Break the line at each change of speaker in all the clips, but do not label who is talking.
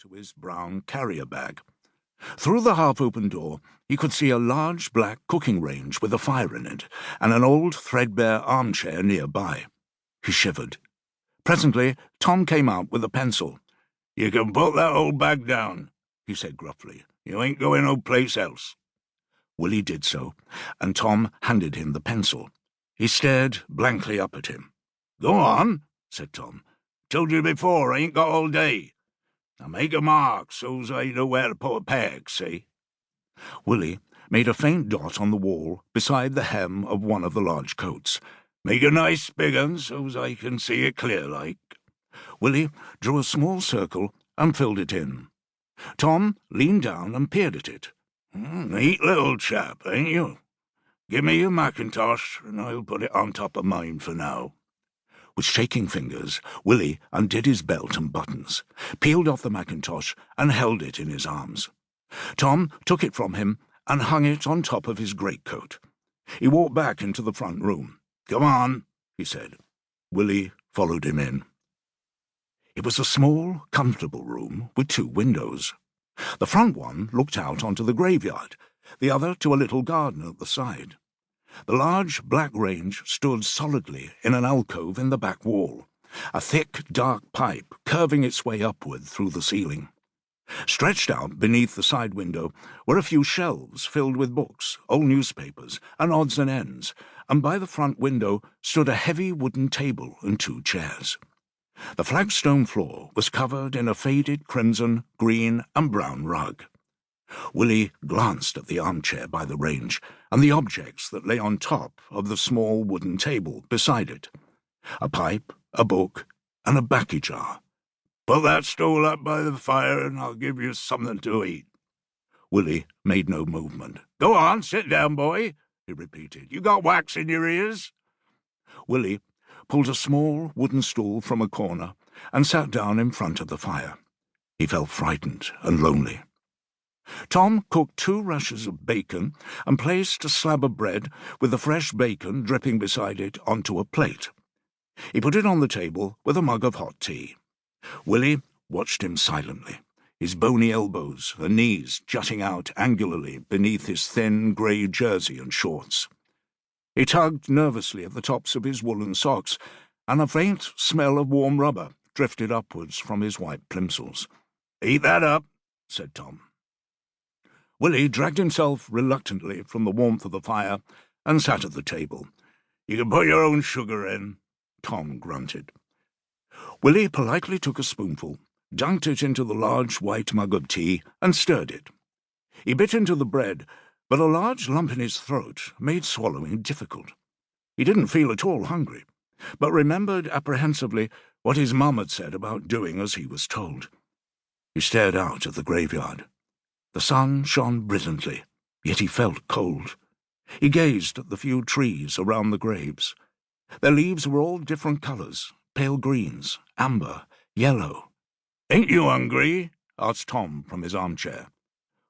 to his brown carrier bag. Through the half-open door he could see a large black cooking range with a fire in it, and an old threadbare armchair nearby. He shivered. Presently Tom came out with a pencil. "You can put that old bag down," he said gruffly. "You ain't going no place else." Willie did so, and Tom handed him the pencil. He stared blankly up at him. "Go on," said Tom. "Told you before, I ain't got all day. Now make a mark so's I know where to put a peg, see?" Willie made a faint dot on the wall beside the hem of one of the large coats. "Make a nice big un so's I can see it clear like." Willie drew a small circle and filled it in. Tom leaned down and peered at it. "Neat little chap, ain't you? Give me your mackintosh, and I'll put it on top of mine for now." With shaking fingers, Willie undid his belt and buttons, peeled off the mackintosh, and held it in his arms. Tom took it from him and hung it on top of his greatcoat. He walked back into the front room. "Come on," he said. Willie followed him in. It was a small, comfortable room with 2 windows. The front one looked out onto the graveyard, the other to a little garden at the side. The large black range stood solidly in an alcove in the back wall, a thick, dark pipe curving its way upward through the ceiling. Stretched out beneath the side window were a few shelves filled with books, old newspapers, and odds and ends, and by the front window stood a heavy wooden table and 2 chairs. The flagstone floor was covered in a faded crimson, green, and brown rug. Willie glanced at the armchair by the range and the objects that lay on top of the small wooden table beside it. A pipe, a book, and a baccy jar. "Put that stool up by the fire and I'll give you something to eat." Willie made no movement. "Go on, sit down, boy," he repeated. "You got wax in your ears?" Willie pulled a small wooden stool from a corner and sat down in front of the fire. He felt frightened and lonely. Tom cooked 2 rashers of bacon and placed a slab of bread with the fresh bacon dripping beside it onto a plate. He put it on the table with a mug of hot tea. Willie watched him silently, his bony elbows and knees jutting out angularly beneath his thin grey jersey and shorts. He tugged nervously at the tops of his woolen socks, and a faint smell of warm rubber drifted upwards from his white plimsolls. "Eat that up," said Tom. Willie dragged himself reluctantly from the warmth of the fire and sat at the table. "You can put your own sugar in," Tom grunted. Willie politely took a spoonful, dunked it into the large white mug of tea, and stirred it. He bit into the bread, but a large lump in his throat made swallowing difficult. He didn't feel at all hungry, but remembered apprehensively what his mum had said about doing as he was told. He stared out at the graveyard. The sun shone brilliantly, yet he felt cold. He gazed at the few trees around the graves. Their leaves were all different colours, pale greens, amber, yellow. "Ain't you hungry?" asked Tom from his armchair.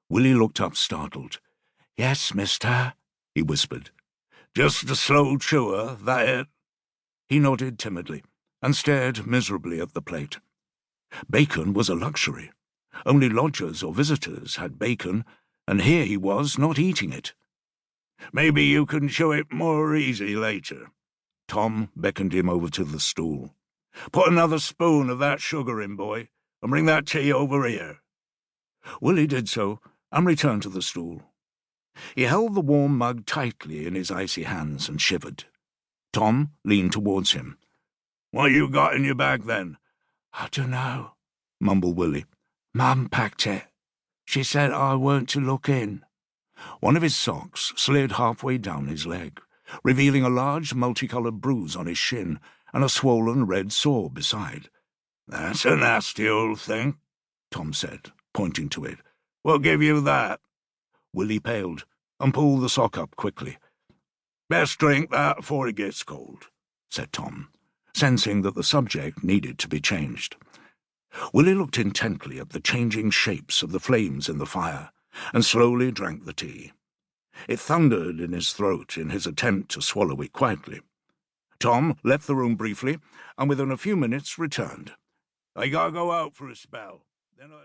Willie looked up startled. "Yes, mister," he whispered. "Just a slow chewer, that it?" He nodded timidly and stared miserably at the plate. Bacon was a luxury. Only lodgers or visitors had bacon, and here he was not eating it. "Maybe you can chew it more easy later." Tom beckoned him over to the stool. "Put another spoon of that sugar in, boy, and bring that tea over here." Willie did so and returned to the stool. He held the warm mug tightly in his icy hands and shivered. Tom leaned towards him. "What you got in your bag, then?" "I dunno," mumbled Willie. "Mum packed it. She said I weren't to look in." One of his socks slid halfway down his leg, revealing a large multicoloured bruise on his shin and a swollen red sore beside. "That's a nasty old thing," Tom said, pointing to it. "What gave you that?" Willie paled and pulled the sock up quickly. "Best drink that before it gets cold," said Tom, sensing that the subject needed to be changed. Willie looked intently at the changing shapes of the flames in the fire and slowly drank the tea. It thundered in his throat in his attempt to swallow it quietly. Tom left the room briefly and within a few minutes returned. "I gotta go out for a spell. Then I..."